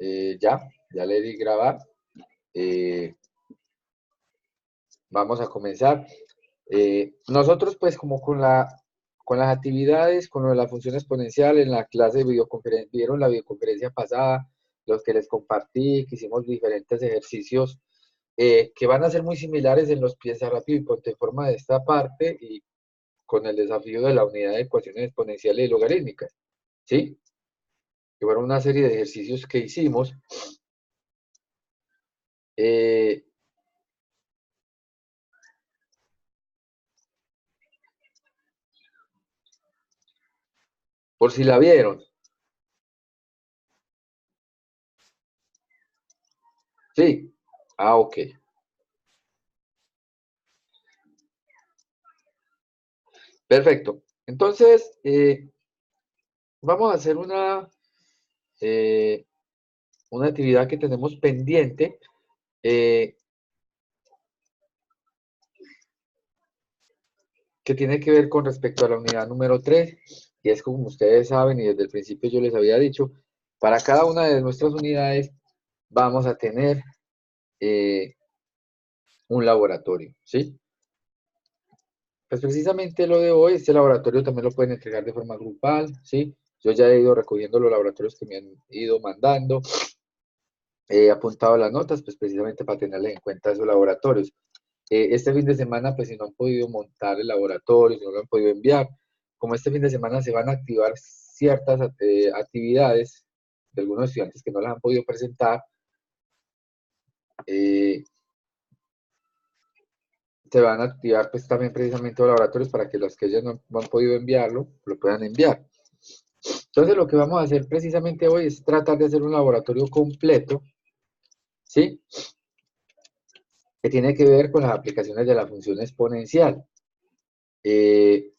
Ya le di grabar. Vamos a comenzar. Nosotros pues como con las actividades, con lo de la función exponencial en la clase de videoconferencia, vieron la videoconferencia pasada, los que les compartí, que hicimos diferentes ejercicios que van a ser muy similares en los piensa rápido y ponte en forma de esta parte y con el desafío de la unidad de ecuaciones exponenciales y logarítmicas, ¿sí? Que fueron una serie de ejercicios que hicimos. Eh, por si la vieron, ¿sí? Ah, ok. Perfecto. Entonces, vamos a hacer eh, una actividad que tenemos pendiente. eh, que tiene que ver con respecto a la unidad número 3, y es como ustedes saben, y desde el principio yo les había dicho, para cada una de nuestras unidades vamos a tener eh, un laboratorio, ¿sí? Pues precisamente lo de hoy, este laboratorio también lo pueden entregar de forma grupal, ¿sí? Yo ya he ido recogiendo los laboratorios que me han ido mandando, he apuntado las notas, pues precisamente para tenerles en cuenta esos laboratorios. Este fin de semana, pues si no han podido montar el laboratorio, si no lo han podido enviar, como este fin de semana se van a activar ciertas actividades de algunos estudiantes que no las han podido presentar, eh, se van a activar pues también precisamente los laboratorios para que los que ellos no han podido enviarlo, lo puedan enviar. Entonces lo que vamos a hacer precisamente hoy es tratar de hacer un laboratorio completo, ¿sí? Que tiene que ver con las aplicaciones de la función exponencial. Eh,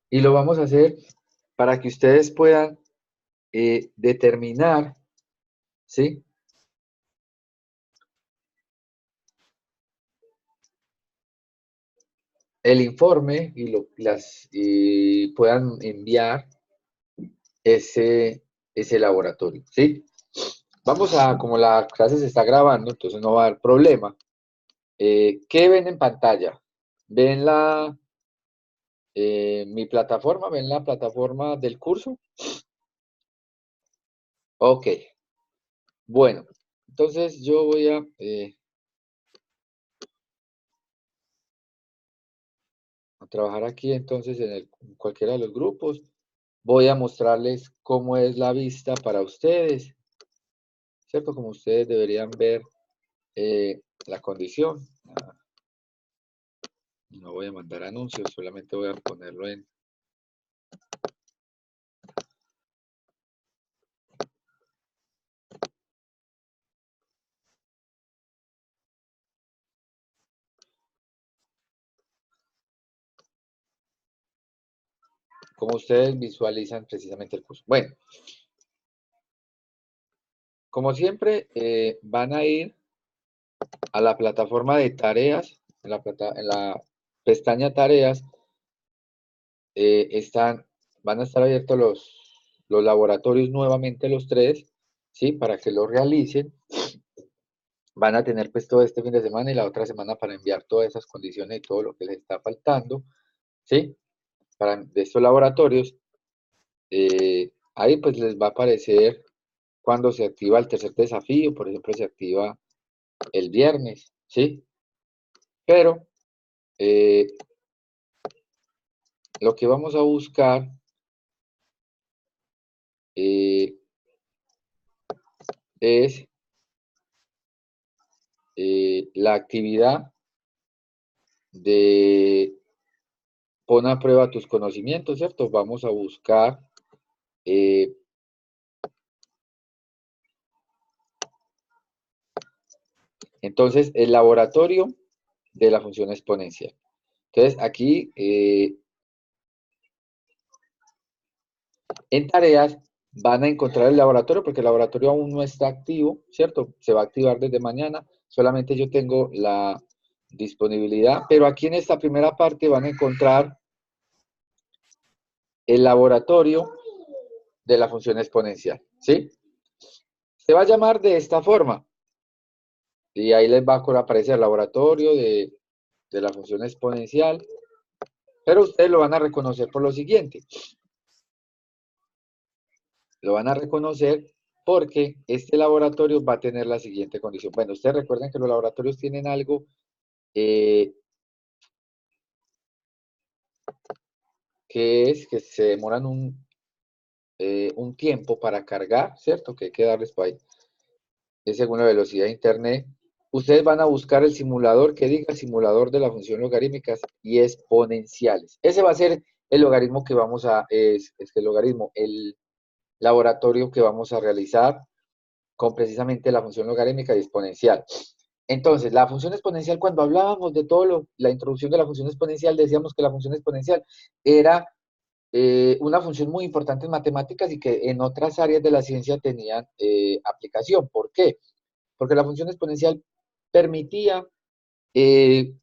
y lo vamos a hacer para que ustedes puedan determinar, ¿sí? El informe y puedan enviar ese laboratorio, ¿sí? Vamos a, como la clase se está grabando, entonces no va a haber problema. ¿Qué ven en pantalla? ¿Ven mi plataforma? ¿Ven la plataforma del curso? Ok, bueno, entonces yo voy a trabajar aquí entonces en cualquiera de los grupos. Voy a mostrarles cómo es la vista para ustedes, ¿cierto? Como ustedes deberían ver la condición. No voy a mandar anuncios, solamente voy a ponerlo en... Como ustedes visualizan precisamente el curso. Bueno, como siempre, van a ir a la plataforma de tareas, en la pestaña tareas, están, van a estar abiertos los laboratorios nuevamente, los tres, ¿sí? Para que lo realicen. Van a tener pues todo este fin de semana y la otra semana para enviar todas esas condiciones y todo lo que les está faltando, ¿sí? De estos laboratorios. Ahí pues les va a aparecer cuando se activa el tercer desafío, por ejemplo, se activa el viernes, ¿sí? Pero eh, lo que vamos a buscar eh, es la actividad de pon a prueba tus conocimientos, ¿cierto? Vamos a buscar eh, entonces el laboratorio de la función exponencial. Entonces aquí en tareas van a encontrar el laboratorio porque el laboratorio aún no está activo, ¿cierto? Se va a activar desde mañana, solamente yo tengo la disponibilidad, pero aquí en esta primera parte van a encontrar el laboratorio de la función exponencial, ¿sí? Se va a llamar de esta forma. Y ahí les va a aparecer laboratorio de la función exponencial. Pero ustedes lo van a reconocer por lo siguiente. Lo van a reconocer porque este laboratorio va a tener la siguiente condición. Bueno, ustedes recuerden que los laboratorios tienen algo que es que se demoran un tiempo para cargar, ¿cierto? Que hay que darles para ahí. Es según la velocidad de internet. Ustedes van a buscar el simulador que diga simulador de la función logarítmicas y exponenciales. Ese va a ser el logaritmo que vamos a, el logaritmo, el laboratorio que vamos a realizar con precisamente la función logarítmica y exponencial. Entonces, la función exponencial, cuando hablábamos de la introducción de la función exponencial, decíamos que la función exponencial era una función muy importante en matemáticas y que en otras áreas de la ciencia tenían aplicación. ¿Por qué? Porque la función exponencial permitía eh,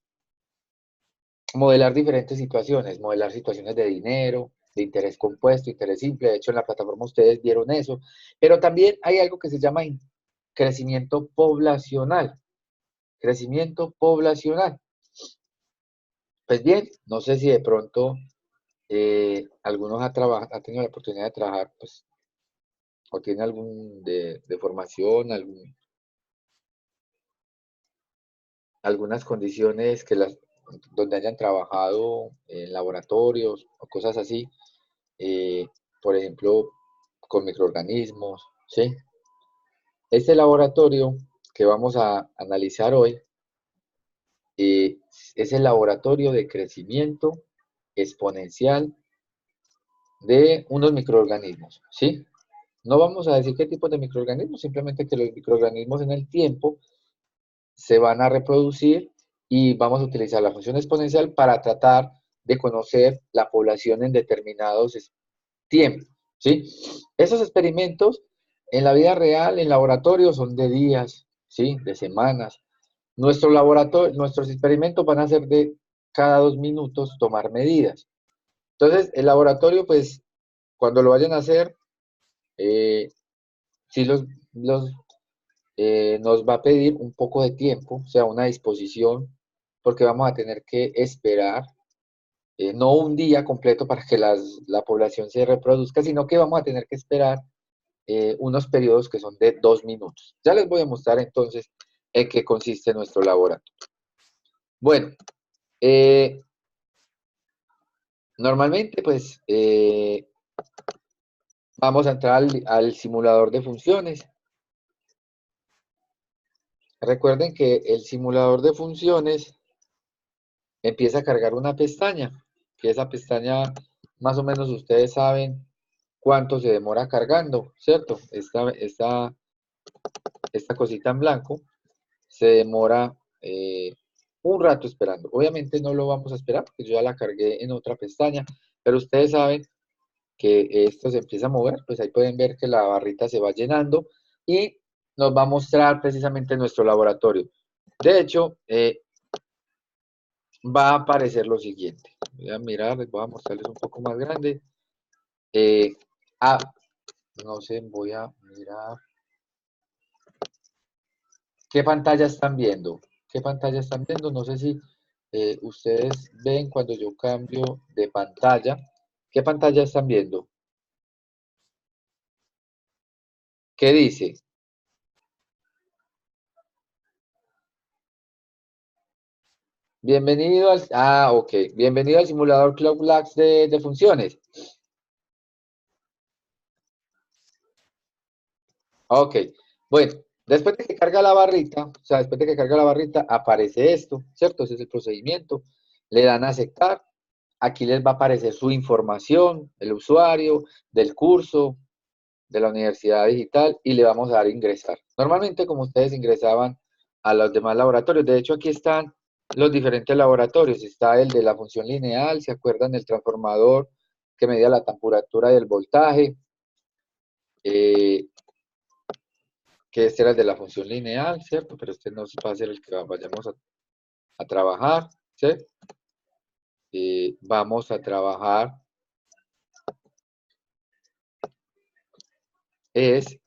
modelar diferentes situaciones, modelar situaciones de dinero, de interés compuesto, interés simple. De hecho, en la plataforma ustedes vieron eso. Pero también hay algo que se llama crecimiento poblacional. Crecimiento poblacional. Pues bien, no sé si de pronto algunos ha tenido la oportunidad de trabajar, pues, o tiene algún de formación, algunas condiciones donde hayan trabajado en laboratorios o cosas así, eh, por ejemplo, con microorganismos, ¿sí? Este laboratorio que vamos a analizar hoy eh, es el laboratorio de crecimiento exponencial de unos microorganismos, ¿sí? No vamos a decir qué tipo de microorganismos, simplemente que los microorganismos en el tiempo se van a reproducir y vamos a utilizar la función exponencial para tratar de conocer la población en determinados tiempos, ¿sí? Esos experimentos en la vida real, en laboratorio, son de días, ¿sí? De semanas. Nuestros experimentos van a ser de cada 2 minutos tomar medidas. Entonces, el laboratorio, pues, cuando lo vayan a hacer, sí nos va a pedir un poco de tiempo, o sea, una disposición, porque vamos a tener que esperar, no un día completo para que la población se reproduzca, sino que vamos a tener que esperar unos periodos que son de 2 minutos. Ya les voy a mostrar entonces en qué consiste nuestro laboratorio. Bueno, normalmente pues vamos a entrar al simulador de funciones. Recuerden que el simulador de funciones empieza a cargar una pestaña, que esa pestaña más o menos ustedes saben cuánto se demora cargando, ¿cierto? Esta cosita en blanco se demora un rato esperando. Obviamente no lo vamos a esperar porque yo ya la cargué en otra pestaña, pero ustedes saben que esto se empieza a mover, pues ahí pueden ver que la barrita se va llenando y nos va a mostrar precisamente nuestro laboratorio. De hecho, va a aparecer lo siguiente. Voy a mirar, les voy a mostrarles un poco más grande. Eh, ah, no sé, voy a mirar. ¿Qué pantalla están viendo? ¿Qué pantalla están viendo? No sé si ustedes ven cuando yo cambio de pantalla. ¿Qué pantalla están viendo? ¿Qué dice? Bienvenido al... Ah, ok. Bienvenido al simulador CloudLabs de funciones. Ok. Bueno, después de que carga la barrita, o sea, después de que carga la barrita, aparece esto, ¿cierto? Ese es el procedimiento. Le dan a aceptar. Aquí les va a aparecer su información, el usuario, del curso, de la universidad digital y le vamos a dar ingresar. Normalmente como ustedes ingresaban a los demás laboratorios, de hecho aquí están los diferentes laboratorios, está el de la función lineal, ¿se acuerdan del transformador que medía la temperatura y el voltaje? Que este era el de la función lineal, ¿cierto? Pero este no va a ser el que vayamos a trabajar, ¿sí? Vamos a trabajar es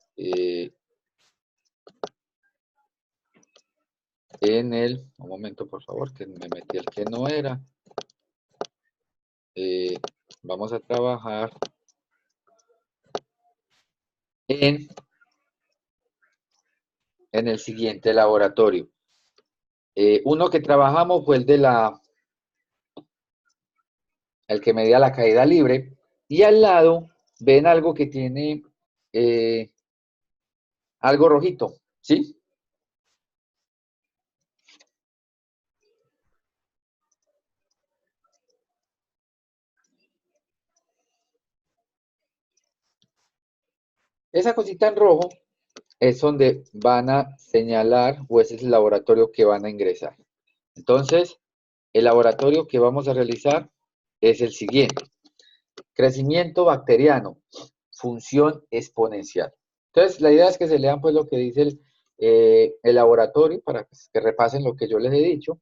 un momento por favor, que me metí el que no era. Vamos a trabajar en el siguiente laboratorio. Uno que trabajamos fue el que medía la caída libre, y al lado ven algo que tiene algo rojito, ¿sí? Esa cosita en rojo es donde van a señalar, o ese es el laboratorio que van a ingresar. Entonces, el laboratorio que vamos a realizar es el siguiente: crecimiento bacteriano, función exponencial. Entonces, la idea es que se lean pues lo que dice el laboratorio, para que repasen lo que yo les he dicho.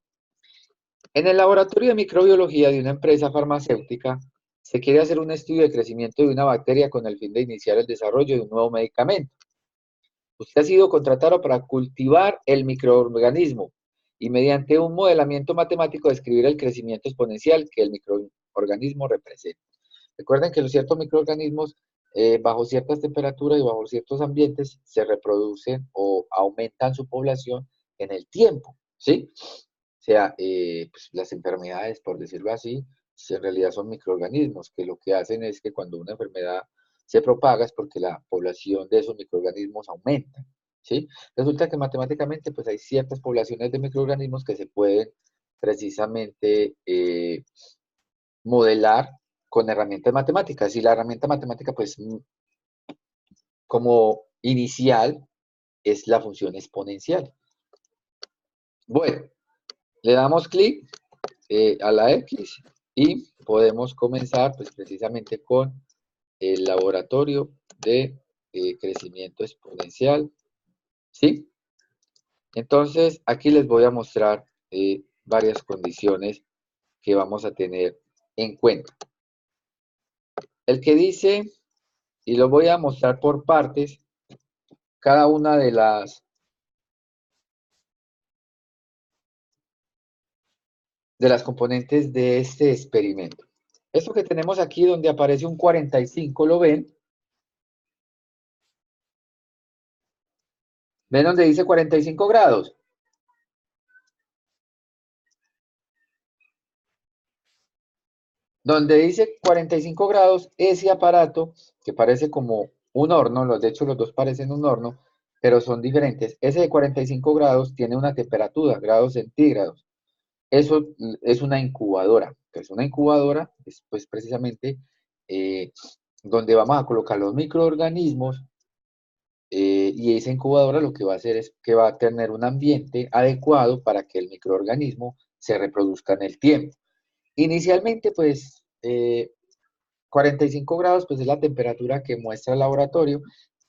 En el laboratorio de microbiología de una empresa farmacéutica, se quiere hacer un estudio de crecimiento de una bacteria con el fin de iniciar el desarrollo de un nuevo medicamento. Usted ha sido contratado para cultivar el microorganismo y mediante un modelamiento matemático describir el crecimiento exponencial que el microorganismo representa. Recuerden que los ciertos microorganismos, bajo ciertas temperaturas y bajo ciertos ambientes, se reproducen o aumentan su población en el tiempo, ¿sí? O sea, pues las enfermedades, por decirlo así, en realidad son microorganismos que lo que hacen es que cuando una enfermedad se propaga es porque la población de esos microorganismos aumenta, ¿sí? Resulta que matemáticamente pues hay ciertas poblaciones de microorganismos que se pueden precisamente modelar con herramientas matemáticas. Y la herramienta matemática pues como inicial es la función exponencial. Bueno, le damos clic a la X y podemos comenzar pues precisamente con el laboratorio de crecimiento exponencial, ¿sí? Entonces, aquí les voy a mostrar varias condiciones que vamos a tener en cuenta. El que dice, y lo voy a mostrar por partes, cada una de las componentes de este experimento. Esto que tenemos aquí donde aparece un 45, ¿lo ven? ¿Ven donde dice 45 grados? Donde dice 45 grados, ese aparato, que parece como un horno, de hecho los dos parecen un horno, pero son diferentes. Ese de 45 grados tiene una temperatura, grados centígrados. Eso es una incubadora. Es una incubadora, es pues precisamente eh, donde vamos a colocar los microorganismos, y esa incubadora lo que va a hacer es que va a tener un ambiente adecuado para que el microorganismo se reproduzca en el tiempo. Inicialmente, pues, 45 grados pues, es la temperatura que muestra el laboratorio,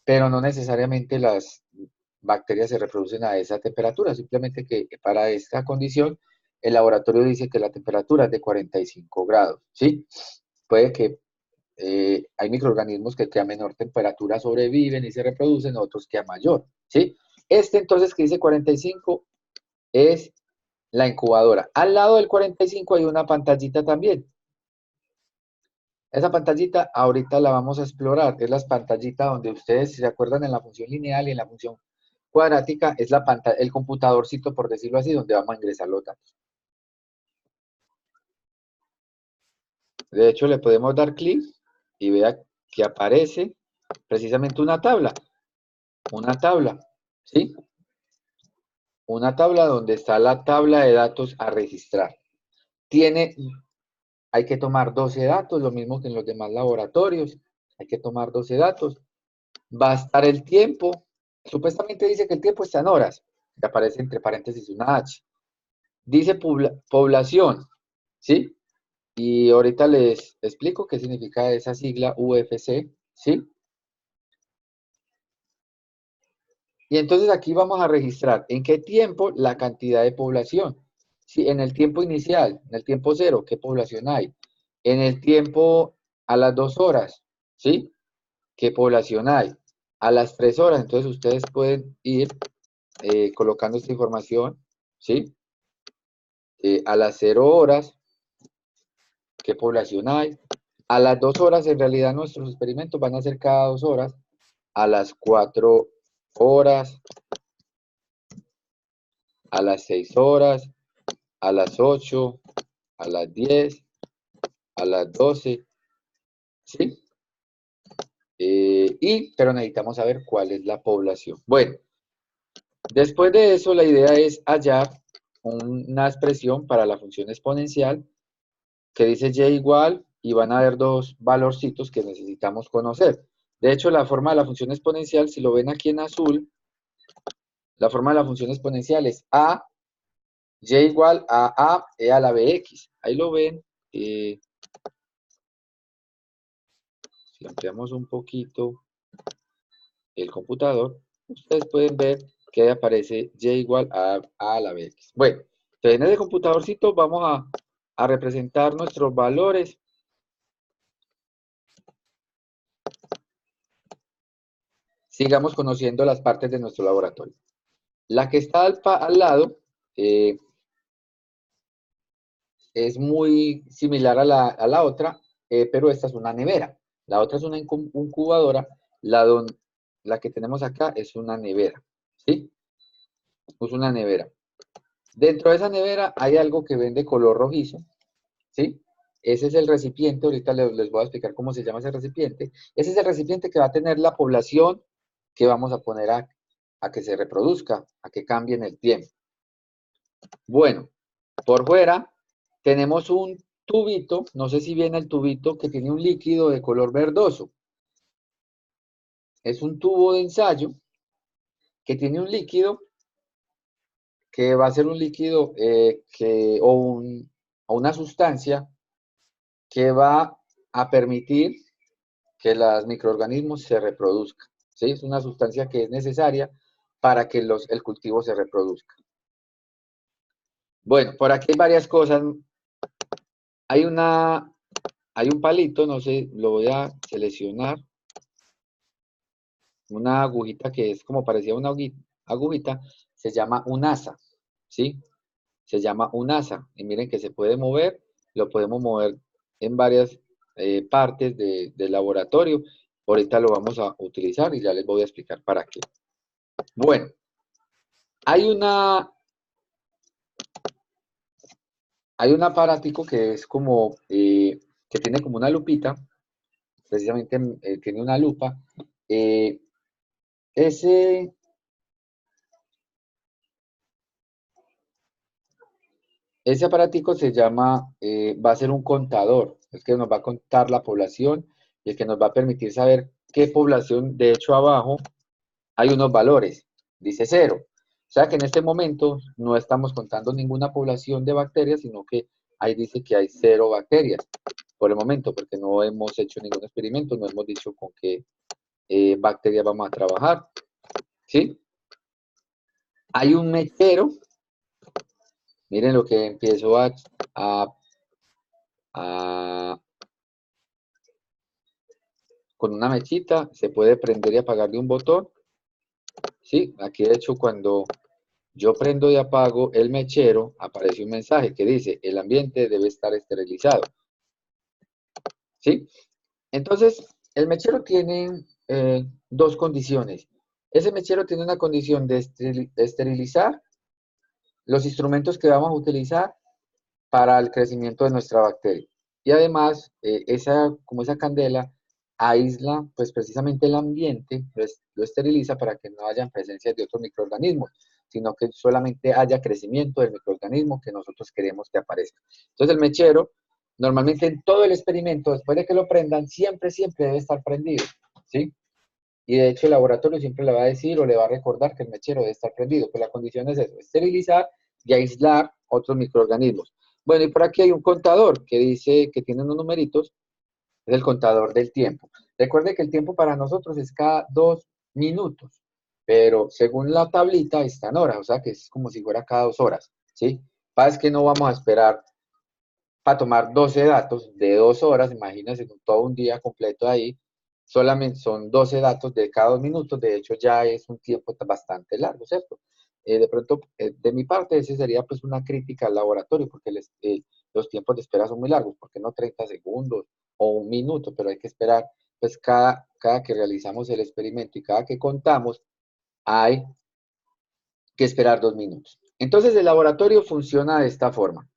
pero no necesariamente las bacterias se reproducen a esa temperatura, simplemente que para esta condición el laboratorio dice que la temperatura es de 45 grados, ¿sí? Puede que hay microorganismos que a menor temperatura sobreviven y se reproducen, otros que a mayor, ¿sí? Este entonces que dice 45 es la incubadora. Al lado del 45 hay una pantallita también. Esa pantallita ahorita la vamos a explorar, es la pantallita donde ustedes, si se acuerdan, en la función lineal y en la función cuadrática, es la pantalla, el computadorcito, por decirlo así, donde vamos a ingresar los datos. De hecho, le podemos dar clic y vea que aparece precisamente una tabla, ¿sí? Una tabla donde está la tabla de datos a registrar. Hay que tomar 12 datos, lo mismo que en los demás laboratorios, hay que tomar 12 datos. Va a estar el tiempo, supuestamente dice que el tiempo está en horas, que aparece entre paréntesis una H. Dice población, ¿sí? Y ahorita les explico qué significa esa sigla UFC, ¿sí? Y entonces aquí vamos a registrar en qué tiempo la cantidad de población. Sí, en el tiempo inicial, en el tiempo cero, ¿qué población hay? En el tiempo a las 2 horas, ¿sí? ¿Qué población hay? a las 3 horas. Entonces ustedes pueden ir colocando esta información, ¿sí? A las 0 horas, ¿qué población hay? A las 2 horas, en realidad nuestros experimentos van a ser cada 2 horas. A las 4 horas, a las 6 horas, a las 8, a las 10, a las 12, ¿sí? Pero necesitamos saber cuál es la población. Bueno, después de eso, la idea es hallar una expresión para la función exponencial que dice y igual, y van a haber dos valorcitos que necesitamos conocer. De hecho, la forma de la función exponencial, si lo ven aquí en azul, la forma de la función exponencial es a, y igual a e a la bx. Ahí lo ven. Si ampliamos un poquito el computador, ustedes pueden ver que ahí aparece y igual a la bx. Bueno, entonces en ese computadorcito vamos a representar nuestros valores. Sigamos conociendo las partes de nuestro laboratorio. La que está al lado es muy similar a la otra, pero esta es una nevera. La otra es una incubadora. La que tenemos acá es una nevera, ¿sí? Es una nevera. Dentro de esa nevera hay algo que ven de color rojizo, ¿sí? Ese es el recipiente. Ahorita les voy a explicar cómo se llama ese recipiente. Ese es el recipiente que va a tener la población que vamos a poner a que se reproduzca, a que cambie en el tiempo. Bueno, por fuera tenemos un tubito, no sé si viene el tubito, que tiene un líquido de color verdoso. Es un tubo de ensayo que tiene un líquido que va a ser un líquido o una sustancia que va a permitir que los microorganismos se reproduzcan, ¿sí? Es una sustancia que es necesaria para que el cultivo se reproduzca. Bueno, por aquí hay varias cosas. Hay un palito, no sé, lo voy a seleccionar. Una agujita que es como parecía una agujita, se llama un asa, ¿sí? Se llama un asa. Y miren que se puede mover, lo podemos mover en varias partes del laboratorio. Ahorita lo vamos a utilizar y ya les voy a explicar para qué. Bueno, hay un aparatico que es como, que tiene como una lupita, precisamente tiene una lupa. Ese Ese aparatico se llama, va a ser un contador, es que nos va a contar la población y el que nos va a permitir saber qué población. De hecho, abajo hay unos valores, dice 0. O sea que en este momento no estamos contando ninguna población de bacterias, sino que ahí dice que hay 0 bacterias por el momento, porque no hemos hecho ningún experimento, no hemos dicho con qué bacterias vamos a trabajar, ¿sí? Hay un mechero, miren lo que empiezo a con una mechita, se puede prender y apagar de un botón. Sí, aquí de hecho cuando yo prendo y apago el mechero, aparece un mensaje que dice, el ambiente debe estar esterilizado. ¿Sí? Entonces, el mechero tiene dos condiciones. Ese mechero tiene una condición de esterilizar los instrumentos que vamos a utilizar para el crecimiento de nuestra bacteria. Y además, como esa candela aísla, pues precisamente el ambiente, pues, lo esteriliza para que no haya presencia de otros microorganismos, sino que solamente haya crecimiento del microorganismo que nosotros queremos que aparezca. Entonces el mechero, normalmente en todo el experimento, después de que lo prendan, siempre debe estar prendido, ¿sí? Y de hecho el laboratorio siempre le va a decir o le va a recordar que el mechero debe estar prendido, pues la condición es eso, esterilizar y aislar otros microorganismos. Bueno, y por aquí hay un contador que dice que tiene unos numeritos, es el contador del tiempo. Recuerde que el tiempo para nosotros es cada 2 minutos, pero según la tablita está en horas, o sea que es como si fuera cada 2 horas, ¿sí? Pasa que no vamos a esperar para tomar 12 datos de 2 horas, imagínense todo un día completo ahí, solamente son 12 datos de cada 2 minutos, de hecho ya es un tiempo bastante largo, ¿cierto? De pronto, de mi parte, ese sería pues una crítica al laboratorio, porque los tiempos de espera son muy largos, porque no 30 segundos o un minuto, pero hay que esperar, pues cada que realizamos el experimento y cada que contamos, hay que esperar 2 minutos. Entonces el laboratorio funciona de esta forma.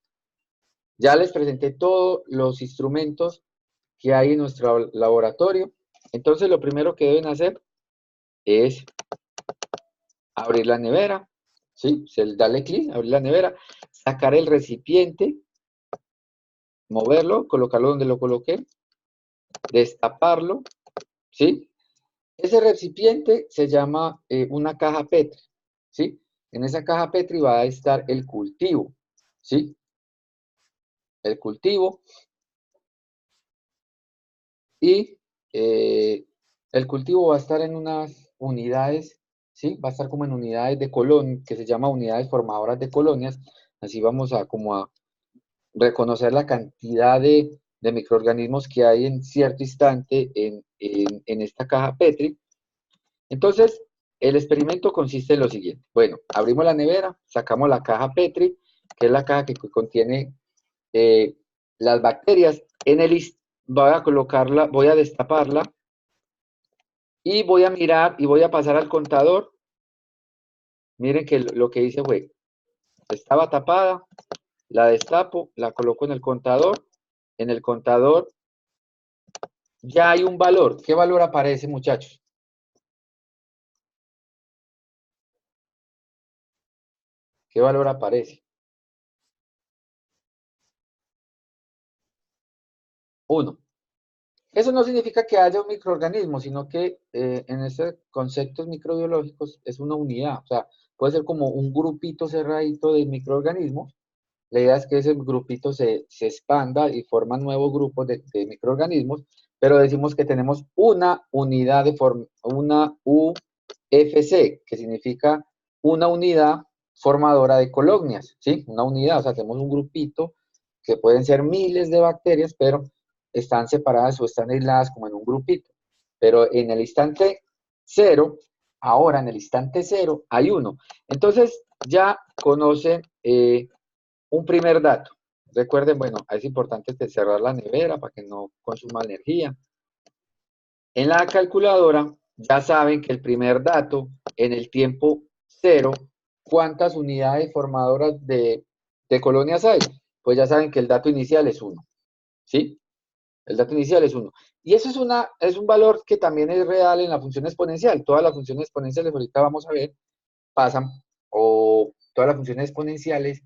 Ya les presenté todos los instrumentos que hay en nuestro laboratorio. Entonces lo primero que deben hacer es abrir la nevera, ¿sí? Darle clic, abrir la nevera, sacar el recipiente, moverlo, colocarlo donde lo coloqué, destaparlo, ¿sí? Ese recipiente se llama una caja Petri, ¿sí? En esa caja Petri va a estar el cultivo, ¿sí? El cultivo y el cultivo va a estar en unas unidades, ¿sí? Va a estar como en unidades de colonias, que se llama unidades formadoras de colonias. Así vamos a como a reconocer la cantidad de microorganismos que hay en cierto instante en esta caja Petri. Entonces, el experimento consiste en lo siguiente. Bueno, abrimos la nevera, sacamos la caja Petri, que es la caja que contiene las bacterias. Voy a colocarla, voy a destaparla y voy a mirar y voy a pasar al contador. Miren que lo que hice fue, estaba tapada, la destapo, la coloco en el contador. En el contador ya hay un valor. ¿Qué valor aparece, muchachos? ¿Qué valor aparece? 1. Eso no significa que haya un microorganismo, sino que en estos conceptos microbiológicos es una unidad. O sea, puede ser como un grupito cerradito de microorganismos. La idea es que ese grupito se expanda y forma nuevos grupos de microorganismos, pero decimos que tenemos una unidad una UFC, que significa una unidad formadora de colonias, ¿sí? Una unidad, o sea, tenemos un grupito que pueden ser miles de bacterias, pero están separadas o están aisladas como en un grupito. Pero en el instante cero, ahora en el instante cero, hay uno. Entonces, ya conocen un primer dato. Recuerden, bueno, es importante cerrar la nevera para que no consuma energía. En la calculadora ya saben que el primer dato, en el tiempo cero, ¿cuántas unidades formadoras de colonias hay? Pues ya saben que el dato inicial es 1, ¿sí? El dato inicial es 1. Y eso es un valor que también es real en la función exponencial. Todas las funciones exponenciales, ahorita vamos a ver, pasan, o todas las funciones exponenciales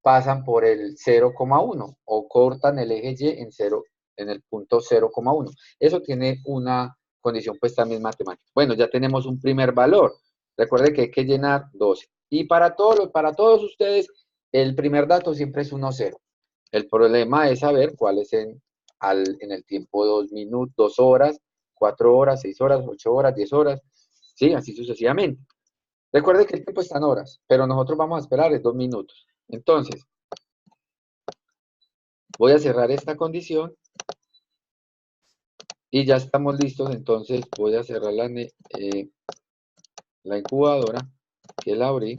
pasan por el 0,1 o cortan el eje Y en 0, en el punto 0,1. Eso tiene una condición pues también matemática. Bueno, ya tenemos un primer valor. Recuerde que hay que llenar 12. Y para todos ustedes, el primer dato siempre es 1, 0. El problema es saber cuál es en el tiempo 2 minutos, 2 horas, 4 horas, 6 horas, 8 horas, 10 horas, ¿sí? Así sucesivamente. Recuerde que el tiempo está en horas, pero nosotros vamos a esperar es 2 minutos. Entonces, voy a cerrar esta condición y ya estamos listos. Entonces voy a cerrar la incubadora, que la abrí.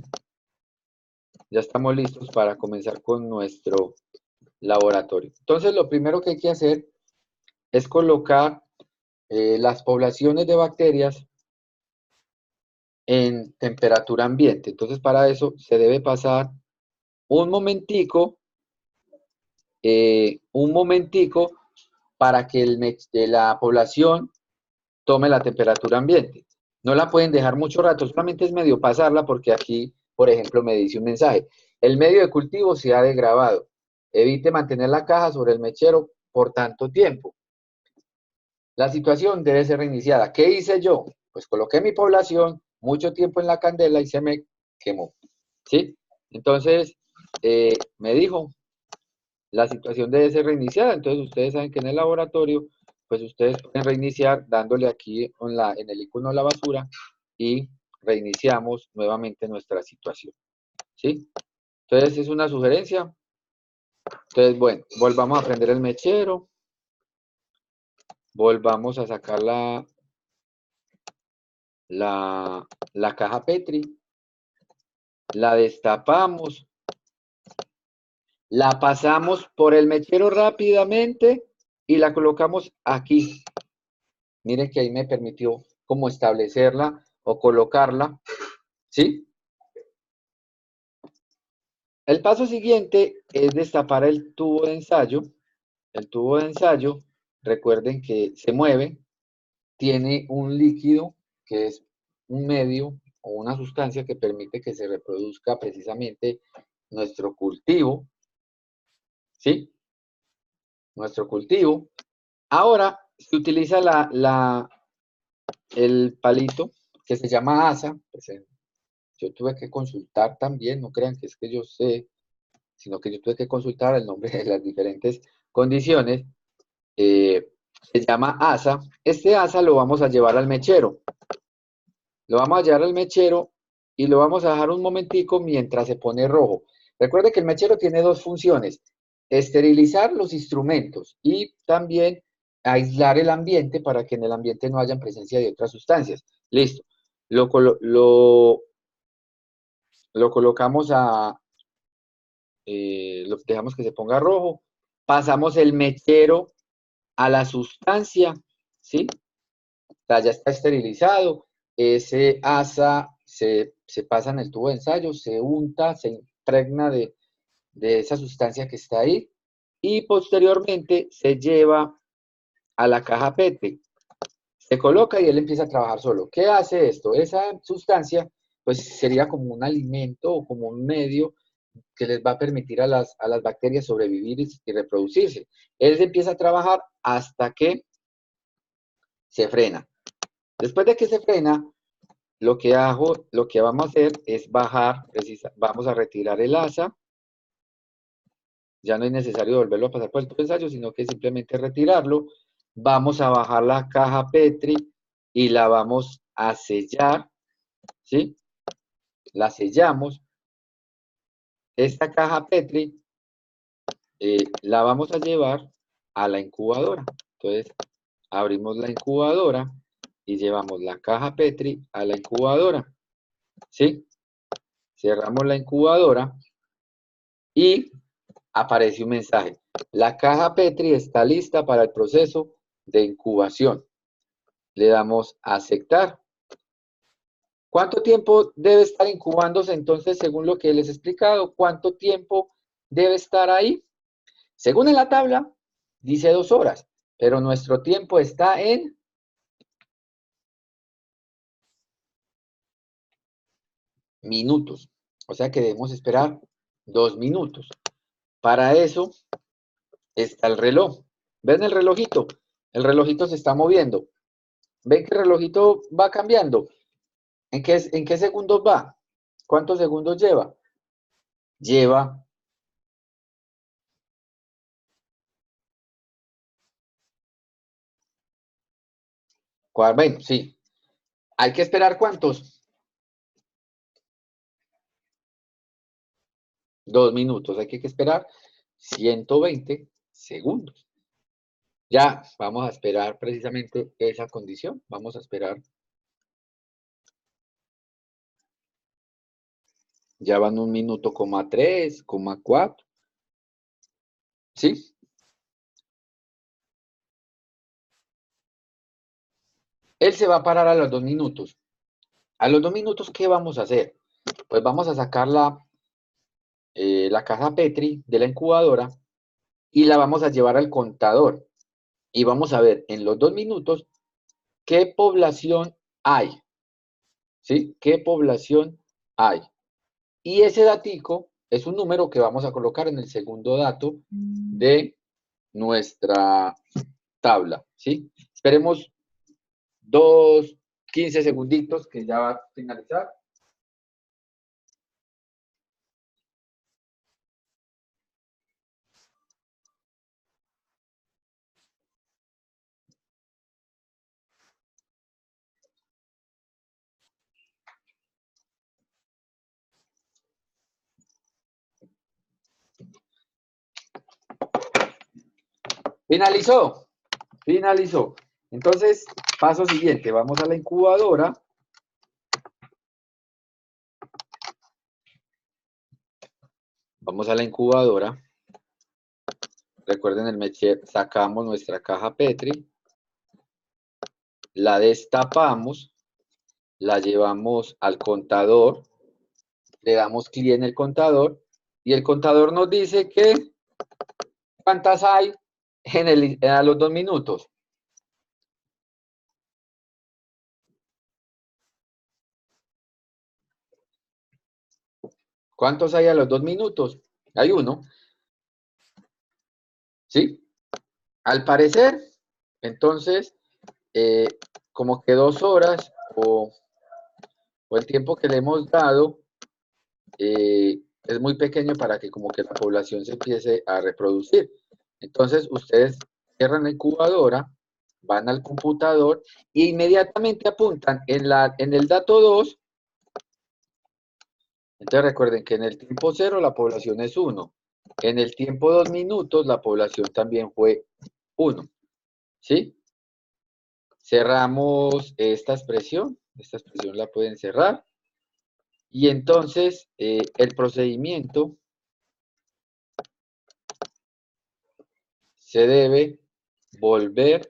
Ya estamos listos para comenzar con nuestro laboratorio. Entonces lo primero que hay que hacer es colocar las poblaciones de bacterias en temperatura ambiente. Entonces para eso se debe pasar un momentico, para que la población tome la temperatura ambiente. No la pueden dejar mucho rato, solamente es medio pasarla porque aquí, por ejemplo, me dice un mensaje. El medio de cultivo se ha degradado. Evite mantener la caja sobre el mechero por tanto tiempo. La situación debe ser reiniciada. ¿Qué hice yo? Pues coloqué mi población mucho tiempo en la candela y se me quemó. ¿Sí? Entonces, me dijo, la situación debe ser reiniciada. Entonces, ustedes saben que en el laboratorio, pues ustedes pueden reiniciar dándole aquí en el icono de la basura y reiniciamos nuevamente nuestra situación. ¿Sí? Entonces, es una sugerencia. Entonces, bueno, volvamos a prender el mechero. volvamos a sacar la caja Petri, la destapamos, la pasamos por el mechero rápidamente y la colocamos aquí. Miren que ahí me permitió como establecerla o colocarla, ¿sí? El paso siguiente es destapar el tubo de ensayo. El tubo de ensayo, recuerden que se mueve, tiene un líquido que es un medio o una sustancia que permite que se reproduzca precisamente nuestro cultivo, ¿sí? Nuestro cultivo. Ahora se utiliza el palito que se llama asa. Pues, yo tuve que consultar también, no crean que es que yo sé, sino que yo tuve que consultar el nombre de las diferentes condiciones. Se llama asa. Este asa lo vamos a llevar al mechero. Lo vamos a llevar al mechero y lo vamos a dejar un momentico mientras se pone rojo. Recuerde que el mechero tiene dos funciones: esterilizar los instrumentos y también aislar el ambiente para que en el ambiente no haya presencia de otras sustancias. Listo. Lo, lo, lo colocamos lo dejamos que se ponga rojo, pasamos el mechero a la sustancia, ¿sí? O sea, ya está esterilizado, ese asa se pasa en el tubo de ensayo, se unta, se impregna de esa sustancia que está ahí y posteriormente se lleva a la caja PET. Se coloca y él empieza a trabajar solo. ¿Qué hace esto? Esa sustancia pues sería como un alimento o como un medio que les va a permitir a las bacterias sobrevivir y reproducirse. Él empieza a trabajar hasta que se frena. Después de que se frena, lo que vamos a hacer es bajar, vamos a retirar el asa. Ya no es necesario volverlo a pasar por el tubo de ensayo, sino que simplemente retirarlo. Vamos a bajar la caja Petri y la vamos a sellar, ¿sí? La sellamos. Esta caja Petri la vamos a llevar a la incubadora. Entonces, abrimos la incubadora y llevamos la caja Petri a la incubadora, ¿sí? Cerramos la incubadora y aparece un mensaje. La caja Petri está lista para el proceso de incubación. Le damos a aceptar. ¿Cuánto tiempo debe estar incubándose entonces, según lo que les he explicado? ¿Cuánto tiempo debe estar ahí? Según en la tabla, dice 2 horas, pero nuestro tiempo está en minutos. O sea que debemos esperar 2 minutos. Para eso está el reloj. ¿Ven el relojito? El relojito se está moviendo. ¿Ven que el relojito va cambiando? En qué segundos va? ¿Cuántos segundos lleva? Lleva, bueno, sí. Hay que esperar ¿cuántos? 2 minutos. Hay que esperar 120 segundos. Ya vamos a esperar precisamente esa condición. Vamos a esperar. Ya van 1 minuto, 3, 4. ¿Sí? Él se va a parar a los 2 minutos. A los 2 minutos, ¿qué vamos a hacer? Pues vamos a sacar la caja Petri de la incubadora y la vamos a llevar al contador. Y vamos a ver en los 2 minutos qué población hay. ¿Sí? ¿Qué población hay? Y ese datico es un número que vamos a colocar en el segundo dato de nuestra tabla. ¿Sí? Esperemos 15 segunditos que ya va a finalizar. Finalizó. Finalizó. Entonces, paso siguiente, vamos a la incubadora. Vamos a la incubadora. Recuerden el mechero, sacamos nuestra caja Petri, la destapamos, la llevamos al contador, le damos clic en el contador y el contador nos dice que cuántas hay a los 2 minutos. ¿Cuántos hay a los 2 minutos? Hay uno. ¿Sí? Al parecer, entonces, como que 2 horas o el tiempo que le hemos dado es muy pequeño para que como que la población se empiece a reproducir. Entonces, ustedes cierran la incubadora, van al computador e inmediatamente apuntan en el dato 2. Entonces, recuerden que en el tiempo 0 la población es 1. En el tiempo 2 minutos la población también fue 1. ¿Sí? Cerramos esta expresión la pueden cerrar, y entonces el procedimiento se debe volver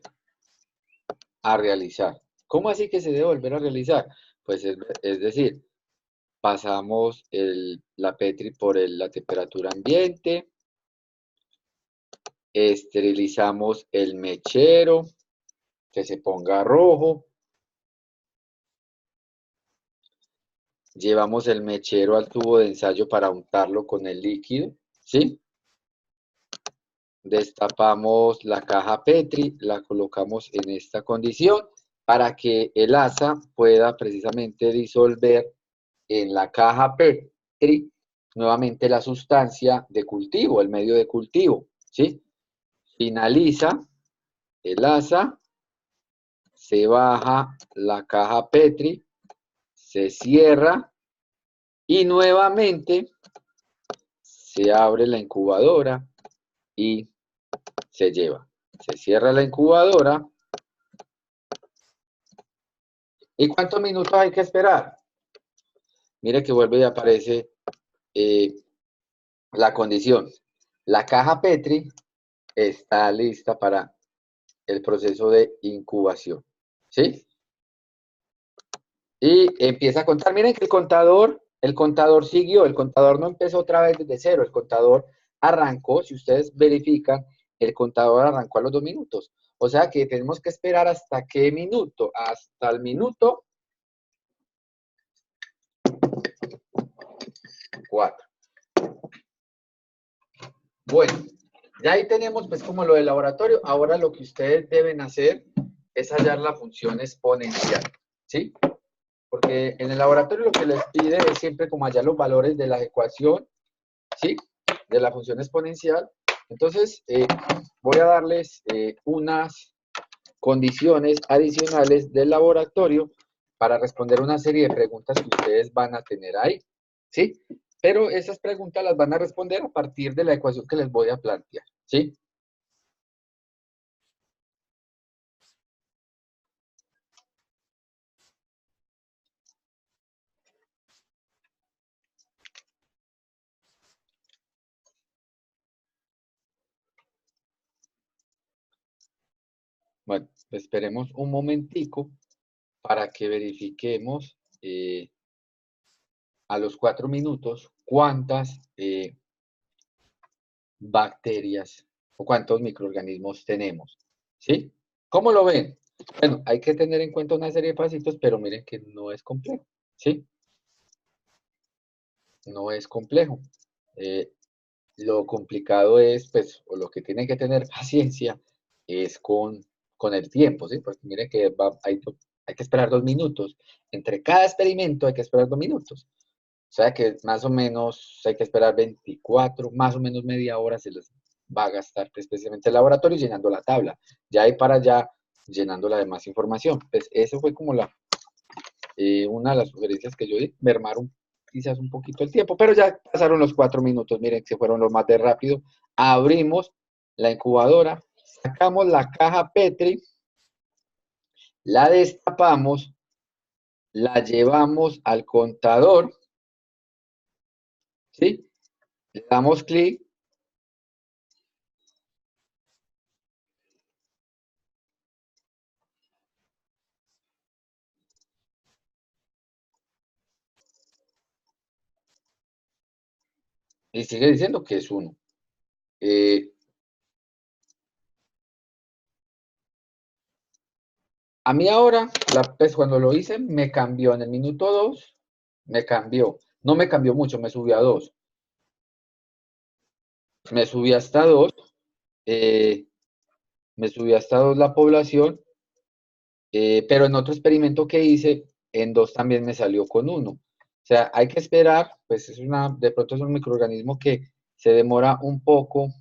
a realizar. ¿Cómo así que se debe volver a realizar? Pues es decir, pasamos la Petri por la temperatura ambiente, esterilizamos el mechero, que se ponga rojo, llevamos el mechero al tubo de ensayo para untarlo con el líquido, ¿sí? Destapamos la caja Petri, la colocamos en esta condición para que el asa pueda precisamente disolver en la caja Petri nuevamente la sustancia de cultivo, el medio de cultivo, ¿sí? Finaliza el asa, se baja la caja Petri, se cierra y nuevamente se abre la incubadora y se lleva. Se cierra la incubadora. ¿Y cuántos minutos hay que esperar? Mire que vuelve y aparece la condición. La caja Petri está lista para el proceso de incubación. ¿Sí? Y empieza a contar. Miren que el contador siguió, el contador no empezó otra vez desde cero, el contador arrancó, si ustedes verifican, el contador arrancó a los 2 minutos. O sea que tenemos que esperar hasta qué minuto, hasta el minuto 4. Bueno, ya ahí tenemos pues como lo del laboratorio. Ahora lo que ustedes deben hacer es hallar la función exponencial, ¿sí? Porque en el laboratorio lo que les pide es siempre como hallar los valores de la ecuación, ¿sí? De la función exponencial. Entonces, voy a darles unas condiciones adicionales del laboratorio para responder una serie de preguntas que ustedes van a tener ahí, ¿sí? Pero esas preguntas las van a responder a partir de la ecuación que les voy a plantear, ¿sí? Bueno, esperemos un momentico para que verifiquemos a los 4 minutos cuántas bacterias o cuántos microorganismos tenemos, ¿sí? ¿Cómo lo ven? Bueno, hay que tener en cuenta una serie de pasitos, pero miren que no es complejo, ¿sí? No es complejo. Eh, lo complicado es, pues, o lo que tienen que tener paciencia es con el tiempo, ¿sí? Porque miren que hay que esperar 2 minutos. Entre cada experimento hay que esperar 2 minutos. O sea que más o menos hay que esperar 24, más o menos media hora se les va a gastar, pues, especialmente el laboratorio llenando la tabla. Ya hay para allá llenando la demás información. Pues eso fue como una de las sugerencias que yo di, mermar quizás un poquito el tiempo, pero ya pasaron los 4 minutos, miren que fueron los más de rápido. Abrimos la incubadora, sacamos la caja Petri la destapamos, la llevamos al contador, ¿sí? Le damos clic y sigue diciendo que es 1. A mí ahora, pues cuando lo hice, me cambió en el minuto 2, me cambió. No me cambió mucho, me subió a 2. Me subí hasta 2, eh, me subí hasta 2 la población, pero en otro experimento que hice, en 2 también me salió con 1. O sea, hay que esperar, pues de pronto es un microorganismo que se demora un poco